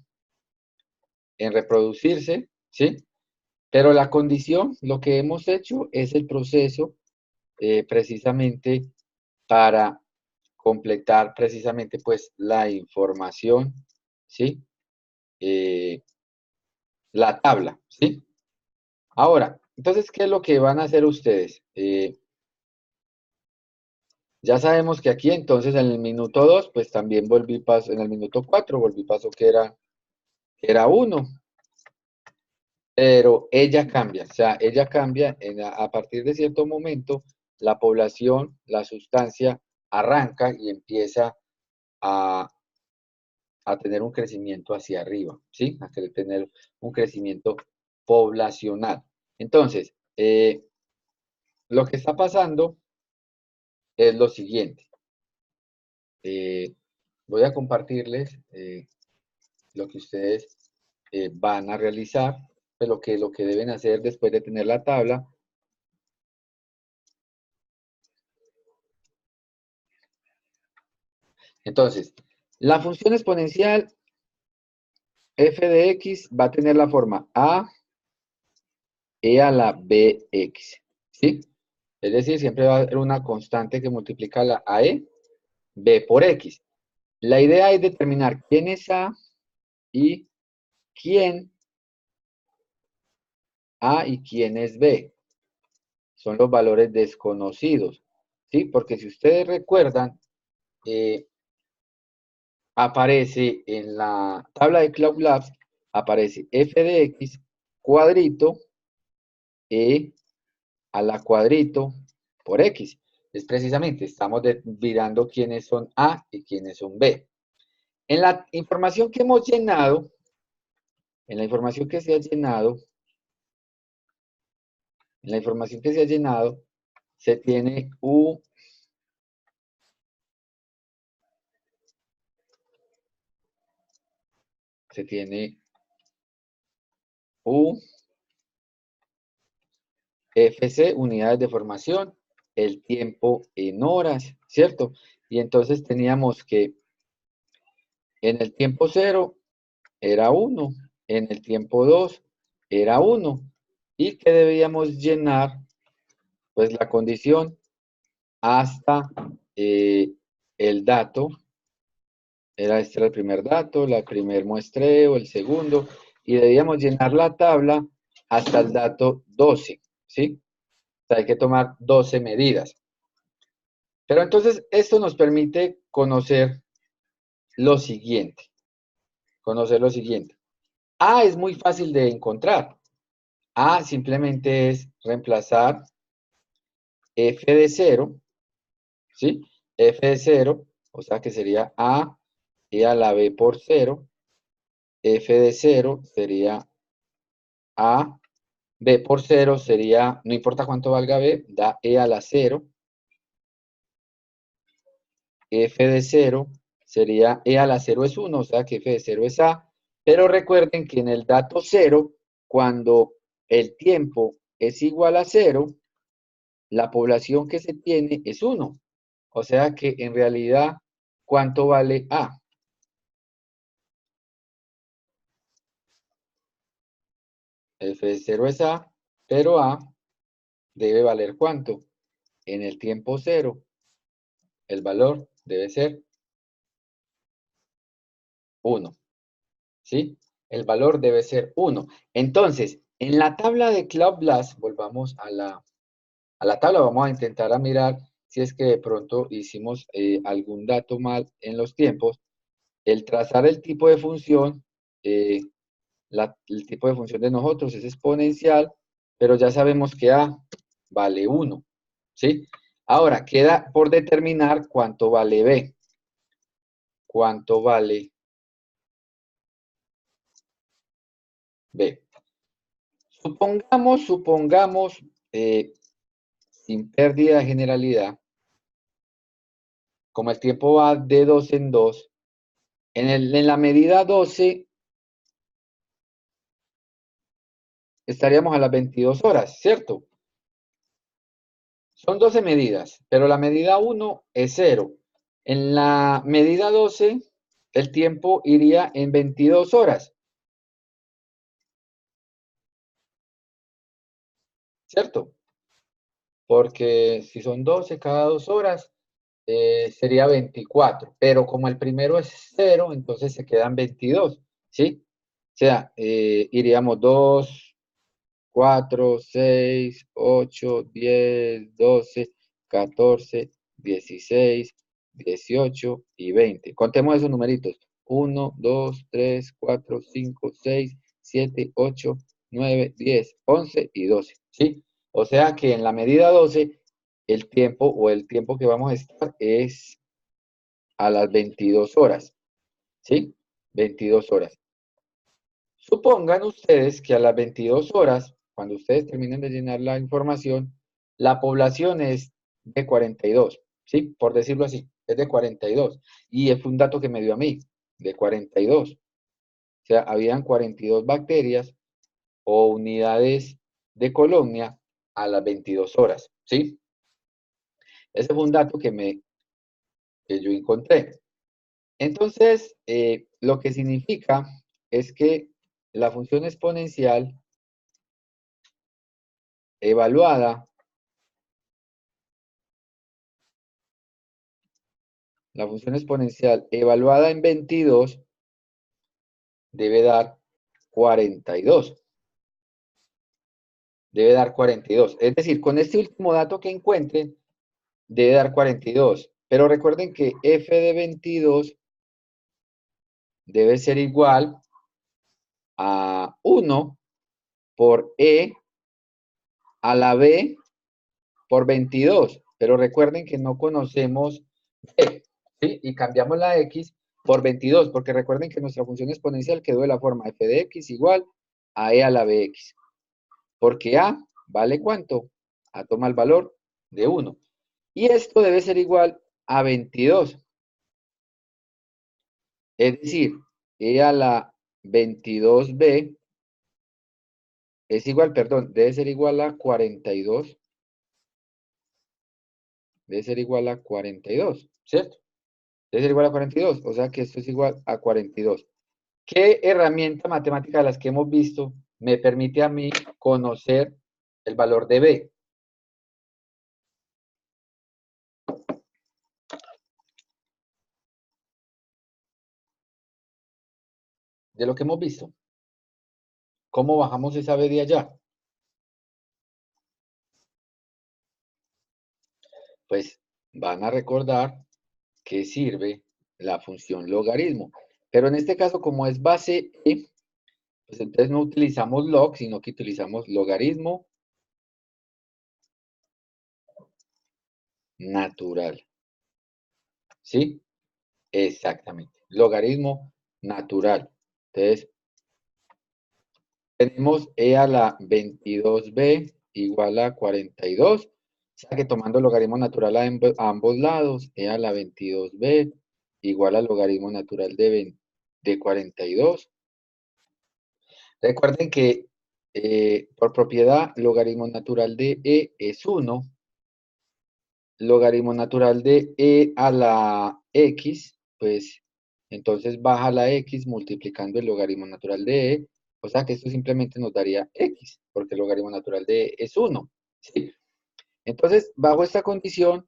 en reproducirse, ¿sí? Pero la condición, lo que hemos hecho es el proceso precisamente para completar precisamente pues la información, ¿sí? Eh, la tabla, ¿sí? Ahora, entonces, ¿qué es lo que van a hacer ustedes? Ya sabemos que aquí entonces en el minuto 2, pues también volví paso, en el minuto 4 volví paso que era 1, pero ella cambia, o sea, ella cambia a partir de cierto momento, la población, la sustancia arranca y empieza a, a tener un crecimiento hacia arriba, ¿sí? A tener un crecimiento poblacional. Entonces, lo que está pasando es lo siguiente. Voy a compartirles lo que ustedes van a realizar, pues lo que deben hacer después de tener la tabla. Entonces, la función exponencial f de x va a tener la forma a e a la bx, ¿sí? Es decir, siempre va a haber una constante que multiplica la AE, B por X. La idea es determinar quién es y quién A y quién es B. Son los valores desconocidos, ¿sí? Porque si ustedes recuerdan, aparece en la tabla de Cloud Labs, aparece f de x cuadrito e a la cuadrito por x. Es precisamente, estamos mirando quiénes son A y quiénes son B. En la información que hemos llenado, en la información que se ha llenado, en la información que se ha llenado, se tiene se tiene UFC, unidades de formación, el tiempo en horas, ¿cierto? Y entonces teníamos que en el tiempo 0 era 1, en el tiempo 2 era 1, y que debíamos llenar, pues la condición hasta el dato, este era el primer dato, el primer muestreo, el segundo, y debíamos llenar la tabla hasta el dato 12, ¿sí? O sea, hay que tomar 12 medidas. Pero entonces esto nos permite lo siguiente, conocer lo siguiente. A es muy fácil de encontrar. A simplemente es reemplazar f de 0, ¿sí? F de 0, o sea que sería A e a la B por 0. F de 0 sería A, B por 0 sería, no importa cuánto valga B, da E a la 0. F de 0 sería E a la 0 es 1, o sea que F de 0 es A. Pero recuerden que en el dato 0, cuando el tiempo es igual a 0, la población que se tiene es 1. O sea que en realidad, ¿cuánto vale A? F de 0 es A, pero A debe valer ¿cuánto? En el tiempo 0, el valor debe ser 1, ¿sí? El valor debe ser 1. Entonces, En la tabla de Cloud Blast, volvamos a la tabla, vamos a intentar a mirar si es que de pronto hicimos algún dato mal en los tiempos. El trazar el tipo de función, eh, el tipo de función de nosotros es exponencial, pero ya sabemos que A vale 1, ¿sí? Ahora, queda por determinar cuánto vale B. ¿Cuánto vale B? Supongamos, sin pérdida de generalidad, como el tiempo va de 2 en 2, en la medida 12 estaríamos a las 22 horas, ¿cierto? Son 12 medidas, pero la medida 1 es 0. En la medida 12, el tiempo iría en 22 horas, ¿cierto? Porque si son 12 cada 2 horas, sería 24. Pero como el primero es 0, entonces se quedan 22, ¿sí? O sea, iríamos 2, 4, 6, 8, 10, 12, 14, 16, 18 y 20. Contemos esos numeritos. 1, 2, 3, 4, 5, 6, 7, 8, 9, 10, 11 y 12. ¿Sí? O sea que en la medida 12, el tiempo que vamos a estar es a las 22 horas. ¿Sí? 22 horas. Supongan ustedes que a las 22 horas, cuando ustedes terminen de llenar la información, la población es de 42, ¿sí? Por decirlo así, es de 42. Y fue un dato que me dio a mí, de 42. O sea, habían 42 bacterias o unidades de colonia a las 22 horas, ¿sí? Ese fue un dato que yo encontré. Entonces, lo que significa es que la función exponencial evaluada, la función exponencial evaluada en 22 debe dar 42. Debe dar 42. Es decir, con este último dato que encuentren, debe dar 42. Pero recuerden que f de 22 debe ser igual a 1 por e a la b por 22. Pero recuerden que no conocemos b, ¿sí? Y cambiamos la x por 22, porque recuerden que nuestra función exponencial quedó de la forma f de x igual a e a la bx. Porque a vale ¿cuánto? A toma el valor de 1. Y esto debe ser igual a 22. Es decir, e a la 22b es igual, perdón, debe ser igual a 42. Debe ser igual a 42, ¿cierto? Debe ser igual a 42, o sea que esto es igual a 42. ¿Qué herramienta matemática de las que hemos visto me permite a mí conocer el valor de b? De lo que hemos visto. ¿Cómo bajamos esa b de allá? Pues van a recordar que sirve la función logaritmo. Pero en este caso, como es base e, pues entonces no utilizamos log, sino que utilizamos logaritmo natural. ¿Sí? Exactamente. Logaritmo natural. Entonces, tenemos e a la 22b igual a 42. O sea que tomando logaritmo natural a ambos lados, e a la 22b igual al logaritmo natural de 42. Recuerden que por propiedad, logaritmo natural de e es 1. Logaritmo natural de e a la x, pues entonces baja la x multiplicando el logaritmo natural de e. O sea que esto simplemente nos daría x, porque el logaritmo natural de e es 1. ¿Sí? Entonces, bajo esta condición,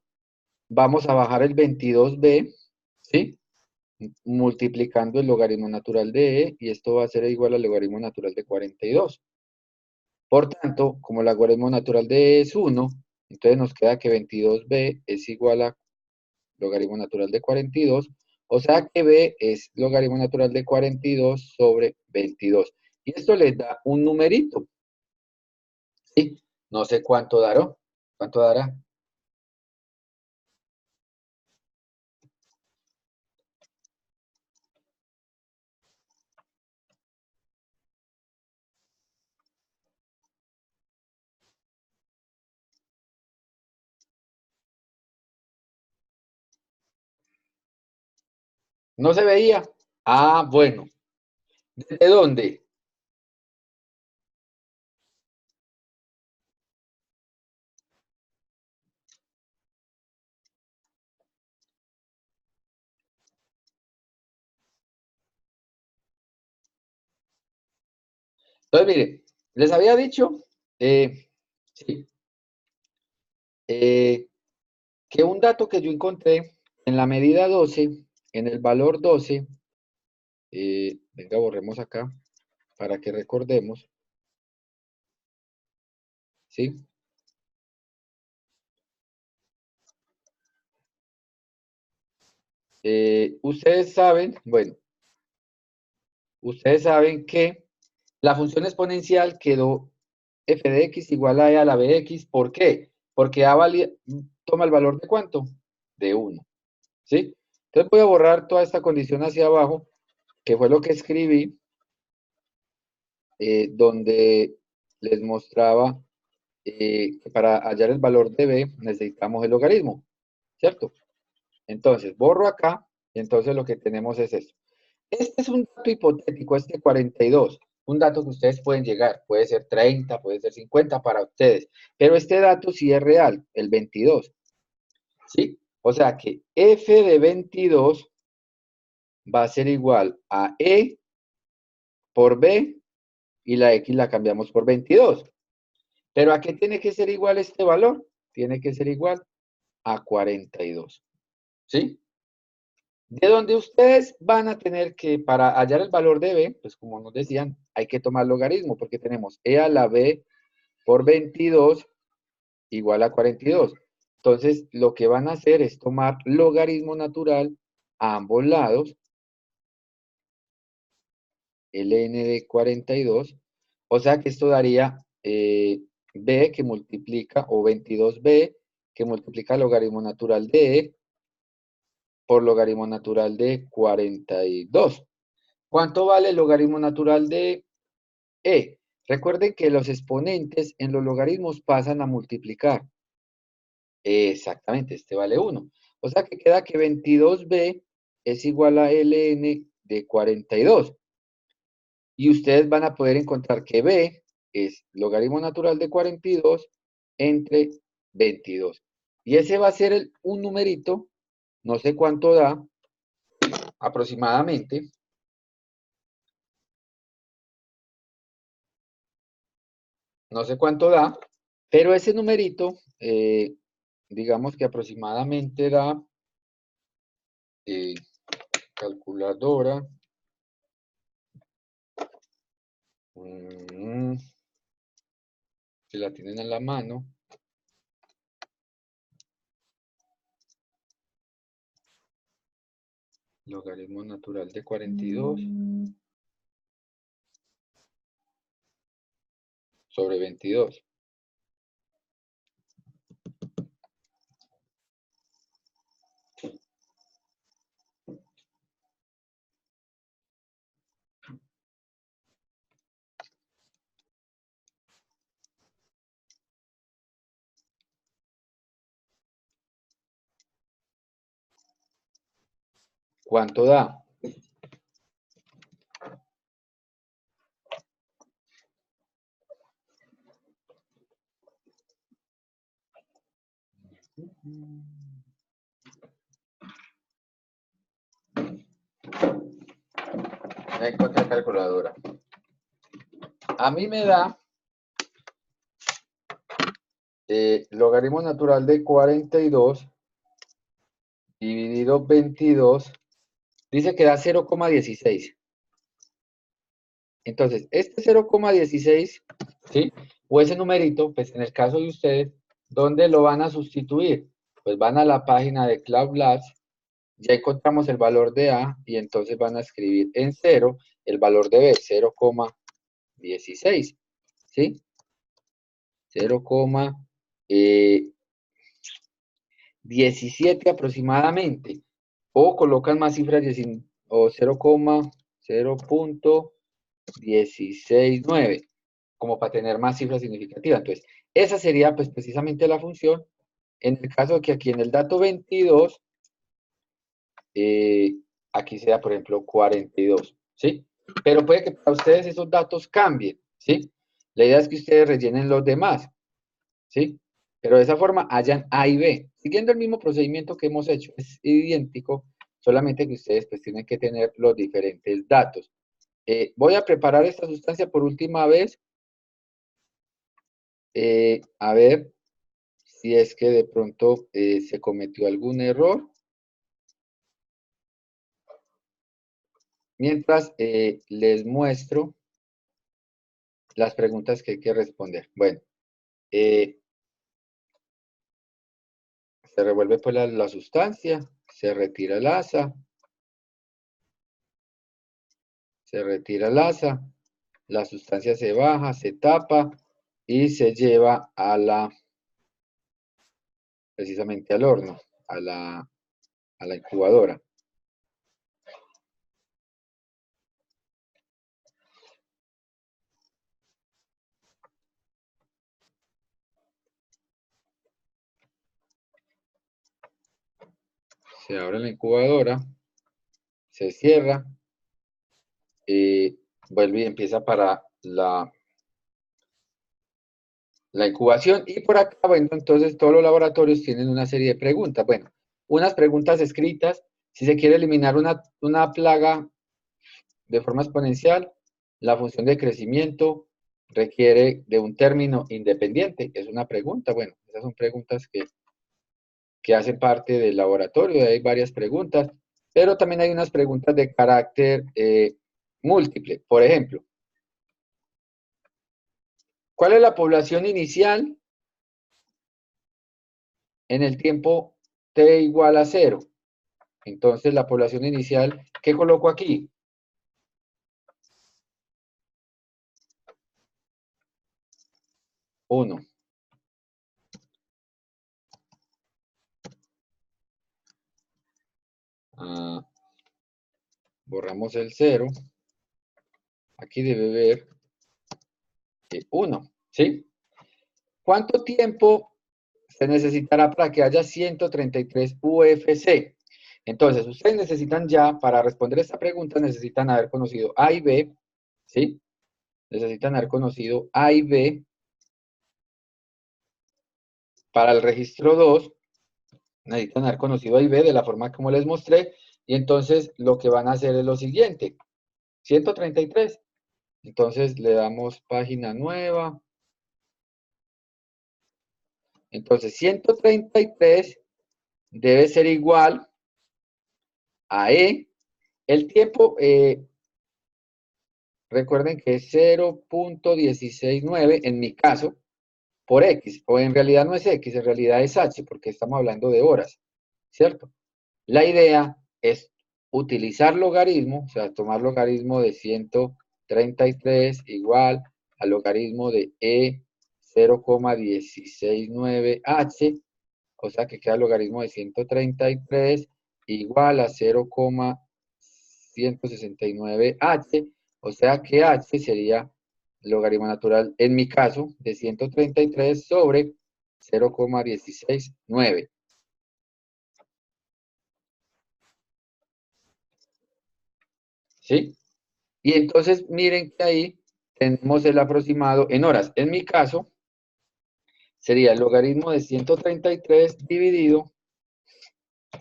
vamos a bajar el 22b, ¿sí? Multiplicando el logaritmo natural de e, y esto va a ser igual al logaritmo natural de 42. Por tanto, como el logaritmo natural de E es 1, entonces nos queda que 22b es igual a logaritmo natural de 42, o sea que b es logaritmo natural de 42 sobre 22. Y esto les da un numerito, ¿sí? No sé cuánto dará. ¿Cuánto dará? ¿No se veía? Ah, bueno. ¿Desde dónde? Entonces, mire, les había dicho, sí, eh, que un dato que yo encontré en la medida 12, en el valor 12, venga, borremos acá para que recordemos, ¿sí? Ustedes saben, bueno, ustedes saben que la función exponencial quedó f de x igual a e a la bx. ¿Por qué? Porque toma el valor de ¿cuánto? De 1, ¿sí? Entonces voy a borrar toda esta condición hacia abajo, que fue lo que escribí, donde les mostraba que para hallar el valor de b necesitamos el logaritmo, ¿cierto? Entonces, borro acá, y entonces lo que tenemos es esto. Este es un dato hipotético, este 42, un dato que ustedes pueden llegar, puede ser 30, puede ser 50 para ustedes, pero este dato sí es real, el 22, ¿sí? O sea que f de 22 va a ser igual a e por b, y la x la cambiamos por 22. ¿Pero a qué tiene que ser igual este valor? Tiene que ser igual a 42, ¿sí? De donde ustedes van a tener que, para hallar el valor de b, pues como nos decían, hay que tomar logaritmo, porque tenemos e a la b por 22 igual a 42. Entonces, lo que van a hacer es tomar logaritmo natural a ambos lados, ln de 42, o sea que esto daría b que multiplica, o 22b, que multiplica el logaritmo natural de e por logaritmo natural de 42. ¿Cuánto vale el logaritmo natural de e? Recuerden que los exponentes en los logaritmos pasan a multiplicar. Exactamente, este vale 1. O sea que queda que 22b es igual a ln de 42. Y ustedes van a poder encontrar que b es logaritmo natural de 42 entre 22. Y ese va a ser un numerito, no sé cuánto da, aproximadamente. No sé cuánto da, pero ese numerito, digamos que aproximadamente da, eh, calculadora, mm, si la tienen en la mano, logaritmo natural de 42 sobre 22. ¿Cuánto da? Me encontré calculadora. A mí me da logaritmo natural de 42 dividido 22, dice que da 0,16. Entonces, este 0,16, ¿sí? o ese numerito, pues en el caso de ustedes, ¿dónde lo van a sustituir? Pues van a la página de Cloud Labs, ya encontramos el valor de A y entonces van a escribir en 0 el valor de B, 0,16, ¿sí? 0,17 aproximadamente, o colocan más cifras o 0,169, como para tener más cifras significativas. Entonces, esa sería pues precisamente la función en el caso de que aquí en el dato 22, aquí sea, por ejemplo, 42, ¿sí? Pero puede que para ustedes esos datos cambien, ¿sí? La idea es que ustedes rellenen los demás, ¿sí? Pero de esa forma hayan A y B, siguiendo el mismo procedimiento que hemos hecho, es idéntico, solamente que ustedes pues tienen que tener los diferentes datos. Voy a preparar esta sustancia por última vez, a ver si es que de pronto se cometió algún error. Mientras les muestro las preguntas que hay que responder. Bueno, se revuelve pues la sustancia, se retira el asa, se retira el asa, la sustancia se baja, se tapa y se lleva precisamente al horno, a la incubadora. Se abre la incubadora, se cierra, vuelve y empieza para la incubación. Y por acá, bueno, entonces todos los laboratorios tienen una serie de preguntas. Bueno, unas preguntas escritas, si se quiere eliminar una plaga de forma exponencial, la función de crecimiento requiere de un término independiente. Es una pregunta. Bueno, esas son preguntas que hacen parte del laboratorio. Hay varias preguntas, pero también hay unas preguntas de carácter múltiple. Por ejemplo, ¿cuál es la población inicial en el tiempo t igual a 0? Entonces, la población inicial, ¿qué coloco aquí? 1. Borramos el 0. Aquí debe haber 1, ¿sí? ¿Cuánto tiempo se necesitará para que haya 133 UFC? Entonces, ustedes necesitan ya, para responder esta pregunta, necesitan haber conocido A y B, ¿sí? Necesitan haber conocido A y B. Para el registro 2, necesitan haber conocido A y B de la forma como les mostré, y entonces lo que van a hacer es lo siguiente, 133. Entonces le damos página nueva. Entonces 133 debe ser igual a E. El tiempo, recuerden que es 0.169 en mi caso, por X, o en realidad no es X, en realidad es H, porque estamos hablando de horas, ¿cierto? La idea es utilizar logaritmo, o sea, tomar logaritmo de 133 igual al logaritmo de E 0,169H, o sea que queda el logaritmo de 133 igual a 0,169H, o sea que H sería el logaritmo natural, en mi caso, de 133 sobre 0,169. ¿Sí? Y entonces miren que ahí tenemos el aproximado en horas. En mi caso, sería el logaritmo de 133 dividido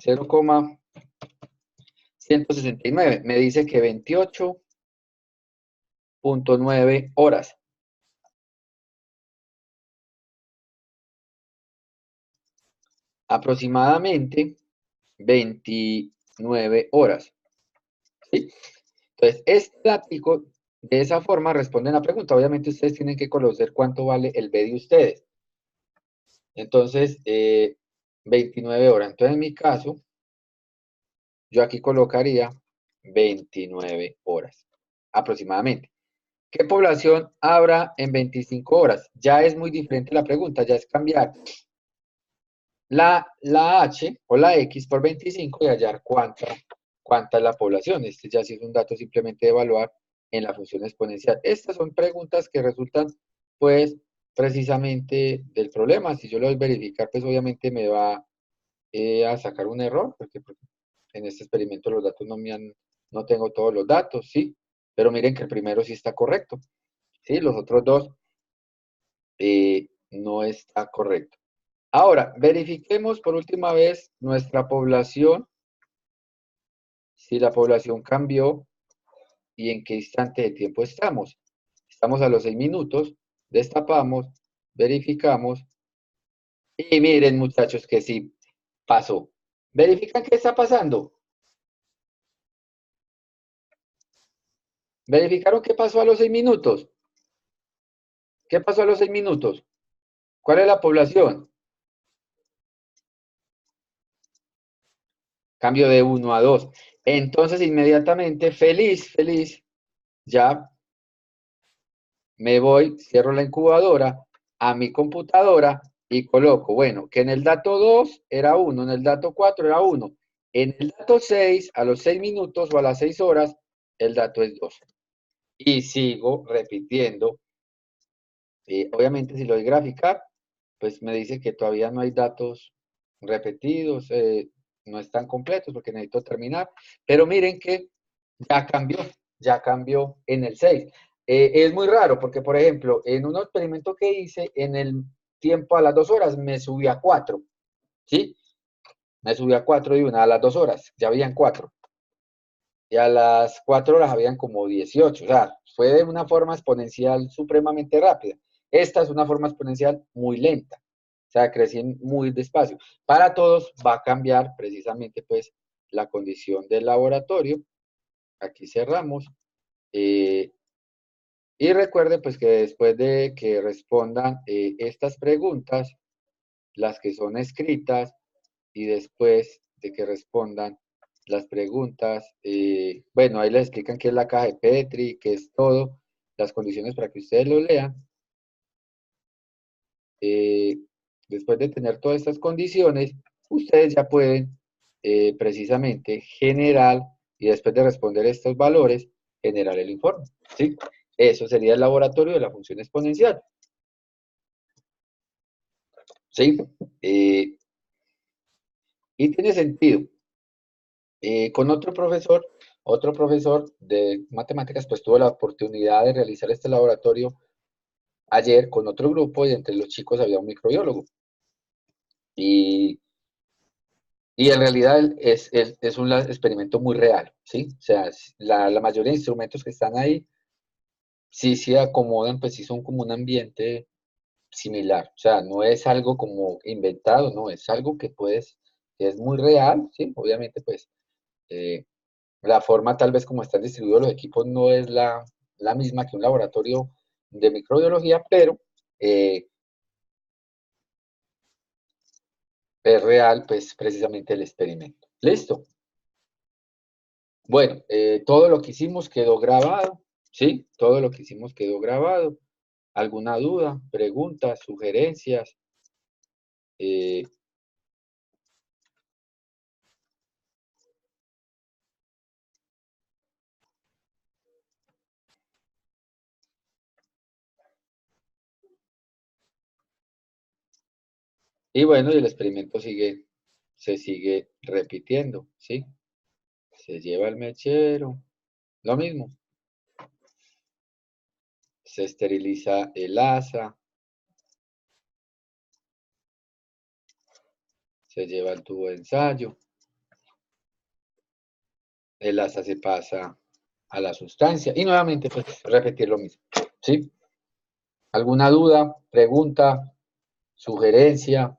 0,169. Me dice que 28.9 horas. Aproximadamente 29 horas. ¿Sí? Entonces, este látigo De esa forma responden la pregunta. Obviamente ustedes tienen que conocer cuánto vale el B de ustedes. Entonces, 29 horas. Entonces, en mi caso, yo aquí colocaría 29 horas aproximadamente. ¿Qué población habrá en 25 horas? Ya es muy diferente la pregunta, ya es cambiar la H o la X por 25 y hallar cuánta es la población. Este ya sí es un dato simplemente de evaluar en la función exponencial. Estas son preguntas que resultan, pues, precisamente del problema. Si yo lo doy verificar, pues obviamente me va a sacar un error, porque en este experimento los datos no tengo todos los datos, ¿sí? Pero miren que el primero sí está correcto, ¿sí? Los otros dos no está correcto. Ahora, verifiquemos por última vez nuestra población, si la población cambió y en qué instante de tiempo estamos. Estamos a los 6 minutos, destapamos, verificamos y miren muchachos que sí pasó. ¿Verifican qué está pasando? ¿Verificaron qué pasó a los 6 minutos? ¿Qué pasó a los 6 minutos? ¿Cuál es la población? Cambio de 1 a 2. Entonces, inmediatamente, feliz, ya me voy, cierro la incubadora a mi computadora y coloco, bueno, que en el dato 2 era 1, en el dato 4 era 1, en el dato 6, a los 6 minutos o a las 6 horas, el dato es 2. Y sigo repitiendo. Obviamente, si lo doy graficar, pues me dice que todavía no hay datos repetidos, no están completos porque necesito terminar. Pero miren que ya cambió en el 6. Es muy raro porque, por ejemplo, en un experimento que hice, en el tiempo a las 2 horas me subí a 4, ¿sí? Me subí a 4 y una, a las 2 horas ya habían 4. Y a las 4 horas habían como 18. O sea, fue de una forma exponencial supremamente rápida. Esta es una forma exponencial muy lenta. O sea, crecen muy despacio. Para todos va a cambiar precisamente pues la condición del laboratorio. Aquí cerramos. Eh, y recuerde pues que después de que respondan estas preguntas, las que son escritas, y después de que respondan las preguntas, bueno, ahí les explican qué es la caja de Petri, qué es todo, las condiciones para que ustedes lo lean. Eh, Después de tener todas estas condiciones, ustedes ya pueden precisamente generar, y después de responder estos valores, generar el informe, ¿sí? Eso sería el laboratorio de la función exponencial, ¿sí? Y tiene sentido. Con otro profesor de matemáticas, pues tuvo la oportunidad de realizar este laboratorio ayer con otro grupo y entre los chicos había un microbiólogo. Y, y en realidad es un experimento muy real, ¿sí? O sea, la mayoría de instrumentos que están ahí sí se acomodan, pues sí son como un ambiente similar. O sea, no es algo como inventado, no, es algo que es muy real, ¿sí? Obviamente, pues eh, la forma tal vez como están distribuidos los equipos no es la misma que un laboratorio de microbiología, pero es real pues precisamente el experimento. ¿Listo? Bueno, todo lo que hicimos quedó grabado, ¿sí? Todo lo que hicimos quedó grabado. ¿Alguna duda, preguntas, sugerencias? Eh, y bueno, y el experimento se sigue repitiendo, ¿sí? Se lleva el mechero, lo mismo. Se esteriliza el asa, se lleva el tubo de ensayo, el asa se pasa a la sustancia y nuevamente pues repetir lo mismo, ¿sí? ¿Alguna duda, pregunta, sugerencia?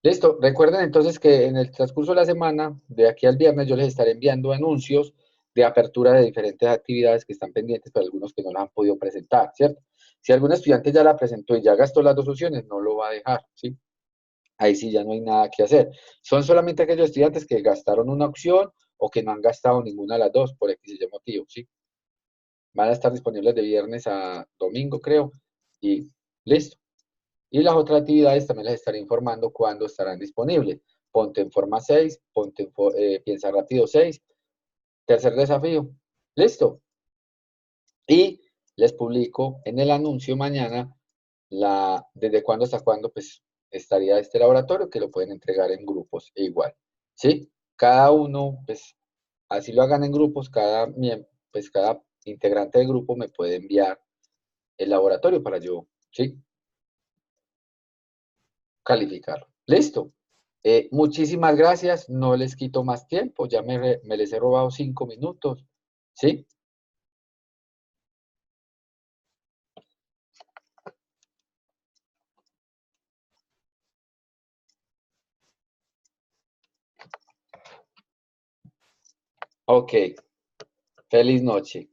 Listo, recuerden entonces que en el transcurso de la semana, de aquí al viernes, yo les estaré enviando anuncios de apertura de diferentes actividades que están pendientes para algunos que no las han podido presentar, ¿cierto? Si algún estudiante ya la presentó y ya gastó las dos opciones, no lo va a dejar, ¿sí? Ahí sí ya no hay nada que hacer. Son solamente aquellos estudiantes que gastaron una opción o que no han gastado ninguna de las dos por X y Y motivo, ¿sí? Van a estar disponibles de viernes a domingo, creo, y listo. Y las otras actividades también les estaré informando cuándo estarán disponibles. Ponte en forma 6, piensa rápido 6, tercer desafío. Listo. Y les publico en el anuncio mañana desde cuándo hasta cuándo pues estaría este laboratorio que lo pueden entregar en grupos e igual. ¿Sí? Cada uno, pues así lo hagan en grupos, pues cada integrante del grupo me puede enviar el laboratorio para yo, ¿sí? Calificarlo. Listo. Muchísimas gracias. No les quito más tiempo. Ya me les he robado 5 minutos. ¿Sí? Ok. Feliz noche.